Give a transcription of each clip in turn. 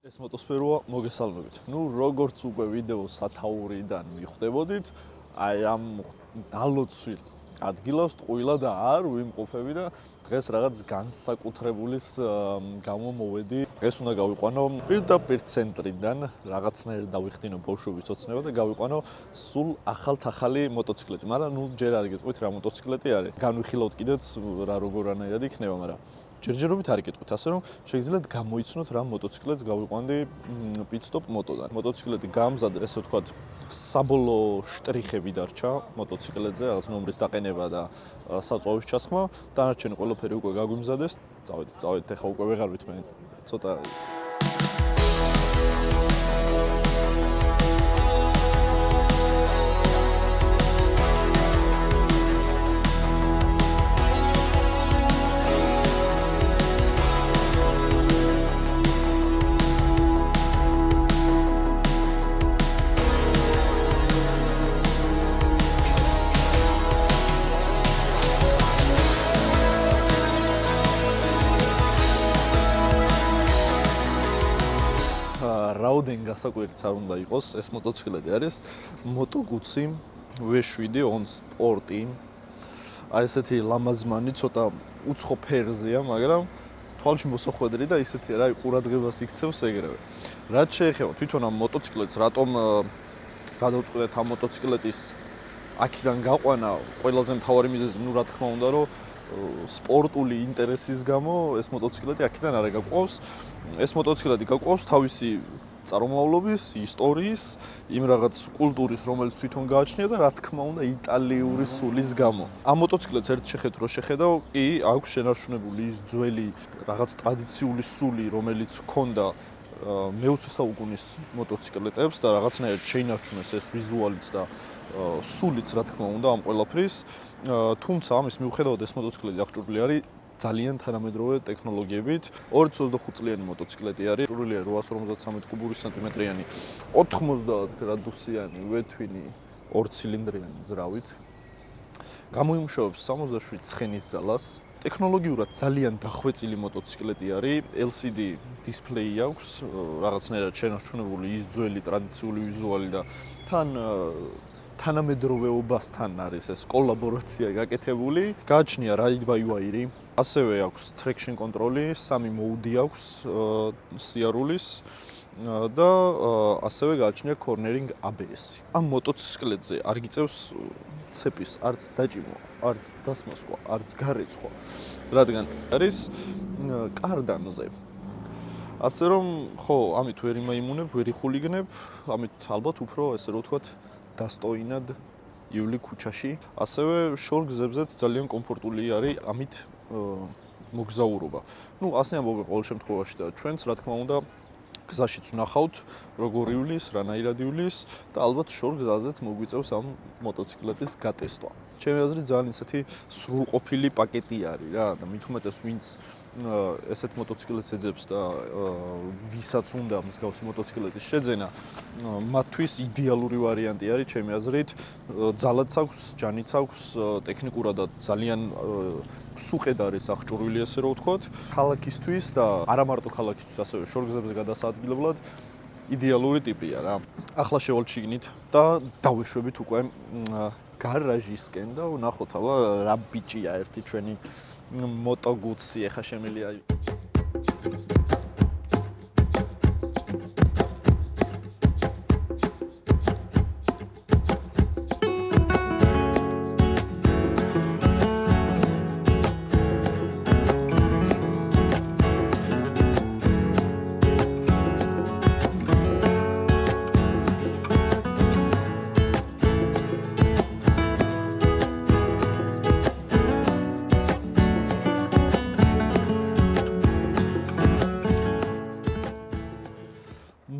ეს მოტოსფეროა, მოგესალმებით. როგორც უკვე ვიდეოს სათაურიდან მიხვდებოდით, აი ამ დალოცვილ ადგილას ტყუილა და არ ვიმყოფები და დღეს რაღაც განსაკუთრებულის გამო მოვედი. დღეს უნდა გავიყვანო პირდაპირ ცენტრიდან, რაღაცნაირად დავიხდინო ბავშვობის ოცნება და გავიყვანო სულ ახალ-ახალი მოტოციკლეტი. მაგრამ ჯერ არ გეტყვით რა მოტოციკლეტი არის. განვიხილავთ კიდეც რა როგორანაირად იქნება, მაგრამ ჯერჯერობით არ იკეთყვით, ასე რომ შეგიძლიათ გამოიცნოთ რა მოტოციკლეტს გავიყვანდი პიტსტოპ მოტოდან. მოტოციკლეტი გამზადდა, ესე ვთქვათ, საბოლოო შტრიხები დარჩა მოტოციკლეტზე, რაღაც ნომრის დაყენება და საწვავის ჩასხმა. დანარჩენი ყველაფერი უკვე გაგვიმზადეს. წავედით, ეხლა უკვე ვეღარ ვითმენ. ცოტა რაოდენ გასაკვირიც არ უნდა იყოს, ეს მოტოციკლეტი არის Moto Guzzi V7 on Sport-ი. აი ესეთი ლამაზმანი, ცოტა უცხო ფერზეა, მაგრამ თვალში მოსახვედრი და ისეთი რა ყურადღებას იქცევს ეგრევე. რაც შეეხება თვითონ ამ მოტოციკლეტს, რატომ გადავწყვეტეთ ამ მოტოციკლეტის აქედან გაყვანა, ყველაზე მთავარი მიზეზი, რა თქმა უნდა, რომ სპორტული ინტერესის გამო ეს მოტოციკლეტი აქედან არ გაგვყავს. ეს მოტოციკლეტი გაგვყავს თავისი წარმომავლობის, ისტორიის, იმ რაღაც კულტურის, რომელიც თვითონ გააჩნია და რა თქმა უნდა იტალიური სულის გამო. ამ მოტოციკლეტს ერთ შეხედვით რო შეხედავ, კი, აქვს შენარჩუნებული ის ძველი რაღაც ტრადიციული სული, რომელიც ჰქონდა მე-20 საუკუნის მოტოციკლეტებს და რაღაცნაირად შეინარჩუნეს ეს ვიზუალიც და სულიც, რა თქმა უნდა, ამ ყველაფრის. თუმცა ამის მიუხედავად ეს მოტოციკლეტი აღჭურვილი არის ძალიან თანამედროვე ტექნოლოგიებით. 225 წლიანი მოტოციკლეტი არის, აღჭურვილია 853 კუბური სანტიმეტრიანი 90 გრადუსიანი ვეთვინი 2 ცილინდრიანი ძრავით. გამოიმუშავებს 67 ცხენის ძალას. ტექნოლოგიურად ძალიან დახვეწილი მოტოციკლეტი არის, LCD დისპლეი აქვს, რაღაცნაირად შენარჩუნებული ის ძველი ტრადიციული ვიზუალი და თანამედროვეობასთან არის ეს კოლაბორაცია გაკეთებული. გააჩნია ride by wire, ასევე აქვს traction control-ი, 3 mode აქვს სიარულის და ასევე გააჩნია cornering ABS-ი. ამ მოტოციკლეტზე არ გიწევს ცეპის არც დაჭიმვა, არც დასმასხვა, არც გარეცხვა, რადგან არის კარდანზე. ასე რომ, ხო, ამით ვერ იმაიმუნებ, ვერ იხულიგნებ, ამით ალბათ უფრო, ესე რომ ვთქვათ, დასტოინად ივლი ქუჩაში. ასევე შორ გზებზეც ძალიან კომფორტული არის ამით მოგზაურობა. ასე ამბობენ ყოველ შემთხვევაში და ჩვენც რა თქმა უნდა გზაშიც ვნახავთ, როგორ ივლის, რანაირად ივლის და ალბათ შორ გზაზეც მოგვიწევს ამ მოტოციკლეტის გატესტვა. ჩემი აზრით ძალიან ისეთი სრულყოფილი პაკეტი არის რა და მით უმეტეს ვინც ესეთ მოტოციკლეტს ეძებს და ვისაც უნდა მსგავსი მოტოციკლეტის შეძენა, მათთვის იდეალური ვარიანტი არის ჩემი აზრით. ძალაც აქვს, ჯანიც აქვს, ტექნიკურადაც ძალიან სუყედ არის აღჭურვილი, ესე რომ ვთქვათ. ქალაქისთვის და არა მარტო ქალაქისთვის, ასევე შორგზებზე გადასაადგილებლად იდეალური ტიპია რა. ახლა შევალჩიგნით და დავეშვებით უკვე გარაჟისკენ და ვნახოთ აბა რა ბიჭია ერთი ჩვენი Moto Guzzi ეხა შემილია.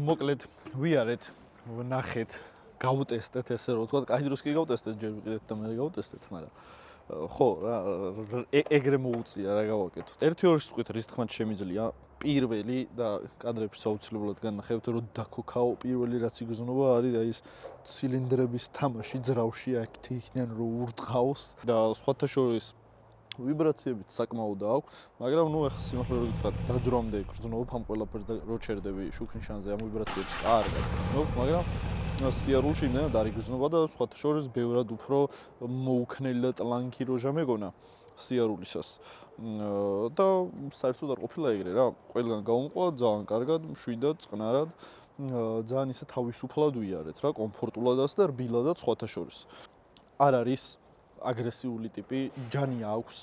მოკლედ ვიარეთ, ვნახეთ, გავუტესტეთ, ესე რომ ვთქვათ, კაი დროს კი გავუტესტეთ, ჯერ ვიყიდეთ და მე გავუტესტეთ, მაგრამ ხო, რა ეგრე მოუწია რა გავაკეთოთ. ერთი ორი სიტყვით რის თქმაც შემიძლია პირველი და კადრებში საუცილებლად განახევთ, რომ დაქოქაო პირველი რაც იგრძნობა არის აი ეს ცილინდრების თამაში ძრავში აქ იქიდან რომ ურტყავს და სხვათა შორის ვიბრაციებით საკმაოდ აქვს, მაგრამ ნუ ახლა სიმართლე რომ გითხრათ, დაძრომდე გრძნობ ამ ყველაფერს და რო ჩერდები შუქნიშანზე ამ ვიბრაციებს კარგად გრძნობ, მაგრამ სიარულში იმდენად არ იგრძნობა და სხვათა შორის ბევრად უფრო მოუქნელი და ტლანქი როჟა მეგონა სიარულისას. და საერთოდ არ ყოფილა ეგრე რა, ყველგან გავუმყვა ძალიან კარგად, მშვიდად, წყნარად, ძალიან ისე თავისუფლად ვიარეთ რა, კომფორტულადაც და რბილადაც სხვათა შორის. არ არის აგრესიული ტიპი, ჯანი აქვს,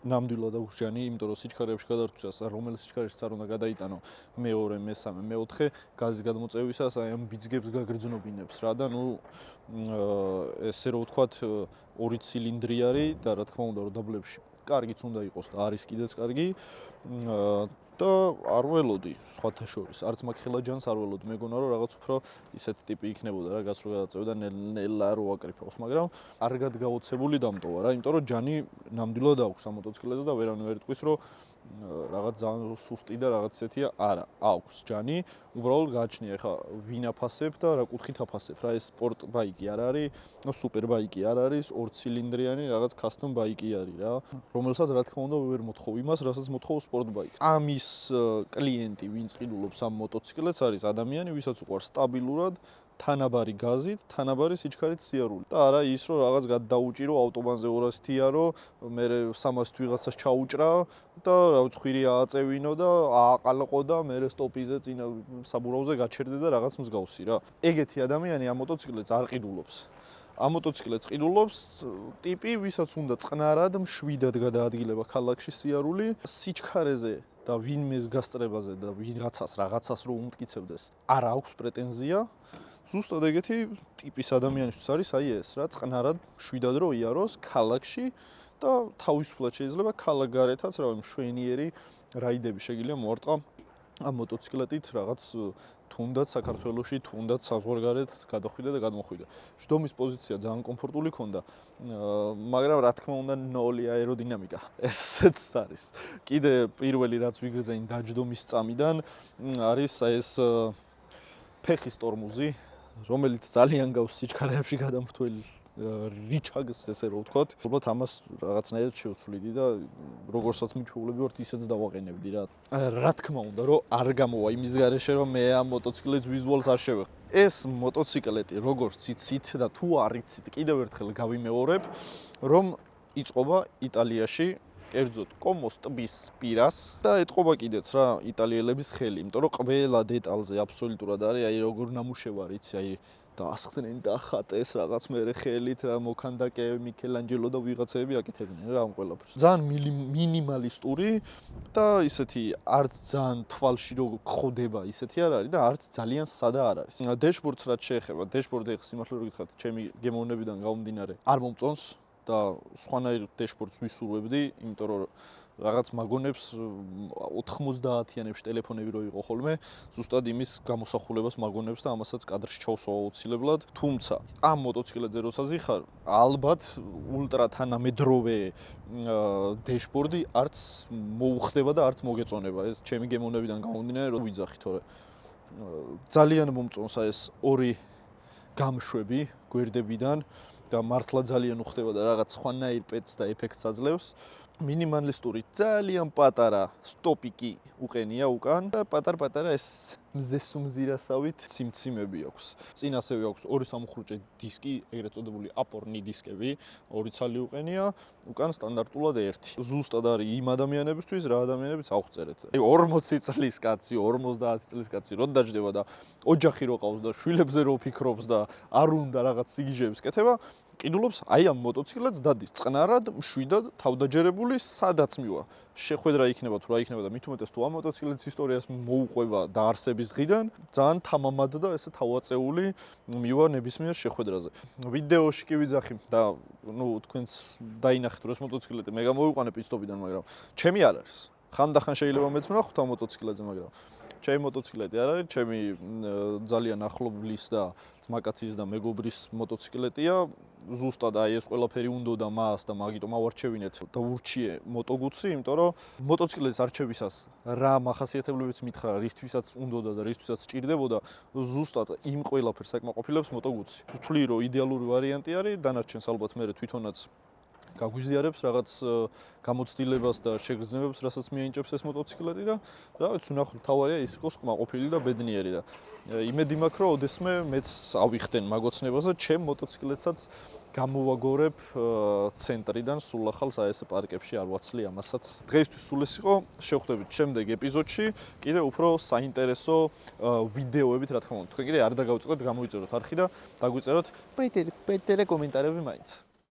ნამდვილად აქვს ჯანი, იმიტომ რომ სიჩქარეებში გადარჩვისას, რომელიც სიჩქარეშიც არ უნდა გადაიტანო მეორე, მესამე, მეოთხე, გაზის გადმოწევისას აი ამ ბიძგებს გაგრძნობინებს რა და ნუ ესე რომ ვთქვათ, ორი ცილინდრი არის და რა თქმა უნდა, რომ დაბლებში კარგიც უნდა იყოს და არის კიდეც კარგი. და არ ველოდი სხვათა შორის, არც მაგხელა ჯანს არ ველოდი, მეგონა რომ რაღაც უფრო ისეთი ტიპი იქნებოდა რა, გას რო გადაწევდა ნელა რო აკრიფავს, მაგრამ კარგად გაოცებული დამტოვა რა, იმიტომ რომ ჯანი ნამდვილად აქვს ამ მოტოციკლეტზე და ვერავინ ვერ იტყვის რომ რაღაც ძალიან სუსტი და რაღაც ისეთია, არა, აქვს ჯანი, უბრალოდ გააჩნია ეხა ვინ აფასებ და რა კუთხით აფასებ რა, ეს სპორტ ბაიკი არ არის, სუპერ ბაიკი არ არის, 2 ცილინდრიანი რაღაც custom ბაიკი არის რა, რომელსაც რა თქმა უნდა ვერ მოთხოვ იმას, რასაც მოთხოვ სპორტ ბაიკს. ამის კლიენტი, ვინც ყიდულობს ამ მოტოციკლეტს, არის ადამიანი, ვისაც უყვარს სტაბილურად თანაბარი გაზით, თანაბარი სიჩქარით სიარული. და არა ის რომ რაღაც გადაუჭირო ავტობანზე 200 იარო, მე 300-ით ვიღაცას ჩაუჭრა და რა ვცხვირი ააწევინო და ააყალყო და მე სტოპიზე წინა საბურავზე გაჩერდე და რაღაც მსგავსი რა. ეგეთი ადამიანი ამ მოტოციკლეტს არ ყიდულობს. ამ მოტოციკლეტს ყიდულობს ტიპი, ვისაც უნდა წყნარად, მშვიდად გადაადგილება ქალაქში სიარული, სიჩქარეზე და ვინმეს გასწრებაზე და რაღაცას რო უმტკიცებდეს, არ აქვს პრეტენზია. ზუსტად ეგეთი ტიპის ადამიანისთვის არის აი ეს რა, წყნარად, მშვიდად რო იაროს ქალაქში და თავისუფლად შეიძლება ქალაქ გარეთაც რავი მშვენიერი რაიდები შეგიძლია მოარტყა ამ მოტოციკლეტით რაღაც თუნდაც საქართველოში, თუნდაც საზღვარგარეთ გადახვიდე და გადმოხვიდე. შდომის პოზიცია ძალიან კომფორტული ქონდა, მაგრამ რა თქმა უნდა ნოლი აეროდინამიკა. ესეც არის. კიდე პირველი რაც ვიგრძენი დაჯდომის წამიდან არის ეს ფეხის ტორმუზი, რომელიც ძალიან გავს სიჩქარეებში გადამრთველი რიჩაგს, ესე რომ ვთქვათ. უბრალოდ ამას რაღაცნაირად შევცვლიდი და როგორცაც მიჩვეულები ვართ, ისეც დავაყენებდი რა. რა თქმა უნდა, რომ არ გამოვა იმის გარეშე, რომ მე ამ მოტოციკლეტს ვიზუალს არ შევეხ. ეს მოტოციკლეტი როგორც იცით და თუ არ იცით, კიდევ ერთხელ გავიმეორებ, რომ იწყობა იტალიაში, კერძოდ კომოს ტბის პირას და ეტყობა კიდეც რა იტალიელების ხელი, იმიტომ რომ ყველა დეტალზე აბსოლუტურად არის აი როგორ ნამუშევარი, იცი, აი დაასხდნენ და ხატეს რაღაც მერე ხელით რა მოქანდაკე მიქელანჯელო და ვიღაცები აკეთებდნენ რა ამ ყველაფერს. ძალიან მინიმალისტური და ისეთი არც ძალიან თვალში რო ხდება, ისეთი არ არის და არც ძალიან სადა არ არის. დეშბორდს რაც შეეხება, დეშბორდი ახლა სიმართლე რო გითხრათ, ჩემი გემოვნებიდან გამომდინარე, არ მომწონს და სხვანაირ დეშბორდს ვისურვებდი, იმიტომ რომ რაღაც მაგონებს 90-იანებში ტელეფონები რო იყო ხოლმე, ზუსტად იმის გამოსახულებას მაგონებს და ამასაც კადრში ჩავსვა აუცილებლად. თუმცა ამ მოტოციკლეტზე როცა ზიხარ, ალბათ ულტრა თანამედროვე დეშბორდი არც მოუხდება და არც მოგეწონება. ეს ჩემი გემოვნებიდან გამომდინარე რომ ვიძახი, თორე ძალიან მომწონს ეს ორი გამშვები გვერდებიდან და მართლა ძალიან უხდება და რაღაც სხვანაირ პეტს და ეფექტს აძლევს. მინიმალისტური ძალიან პატარა სტოპიკი უყენია უკან და პატარ-პატარა ეს მზესუმზირასავით ციმციმები აქვს. წინ ასევე აქვს ორი სამუხრუჭე დისკი, ეგრეთ წოდებული აპორნი დისკები, ორი ცალი უყენია, უკან სტანდარტულად ერთი. ზუსტად არის იმ ადამიანებისთვის, რა ადამიანებიც აღწერეთ. 40 წლის კაცი, 50 წლის კაცი რო დაждდება და ოჯახი რო ყავს და შვილებზე რო ფიქრობს და არ უნდა რაღაც სიგიჟეების კეთება, ყიდულობს აი ამ მოტოციკლეტს დადის წყნარად, მშვიდად, თავდაჯერებული, სადაც მივა. შეხვედრა იქნება თუ რა იქნება და მით უმეტეს თუ ამ მოტოციკლეტის ისტორიას მოუყვება დაარსების დღიდან, ძალიან თამამად და ესე თავაწეული მივა ნებისმიერ შეხვედრაზე. ვიდეოში კი ვიძახი და ნუ თქვენს დაინახეთ რომ ეს მოტოციკლეტი მე გამოვიყვანე პიტსტოპიდან, მაგრამ ჩემი არ არის. ხანდახან შეიძლება მეც ვნახოთ ამ მოტოციკლეტზე, მაგრამ ჩემი მოტოციკლეტი არ არის, ჩემი ძალიან ახლობლის და ძმაკაცის და მეგობრის მოტოციკლეტია. ზუსტად აი ეს ყველაფერი უნდოდა მას და მაგიტომ ავარჩევინეთ და ურჩიე მოტოგუცი, იმიტომ რომ მოტოციკლეტის არჩევისას რა მახასიათებლებიც მითხრა, რისთვისაც უნდოდა და რისთვისაც სჭირდებოდა, ზუსტად იმ ყველაფერს აკმაყოფილებს მოტოგუცი. ვთვლი რომ იდეალური ვარიანტი არის, დანარჩენს ალბათ მე თვითონაც გაგვიზიარებს რაღაც გამოცდილებას და შეგრძნებებს, რასაც მიენიჭებს ეს მოტოციკლეტი და რაღაც ვნახოთ, თავარია ის იყოს კმაყოფილი და ბედნიერი და იმედი მაქვს, რომ ოდესმე მეც ავიხდენ მაგოცნებას და ჩემ მოტოციკლეტსაც გამოვაგორებ ცენტრიდან სულ ახალ საესე პარკებში არ ვაცლი ამასაც. დღეისთვის სულ ეს იყო. შევხვდებით შემდეგ ეპიზოდში, კიდე უფრო საინტერესო ვიდეოებით, რა თქმა უნდა. თქვენ კიდე არ დაგავიწყდეთ, გამოიწეროთ არხი და დაგვიწეროთ პეტერე კომენტარები მაინც.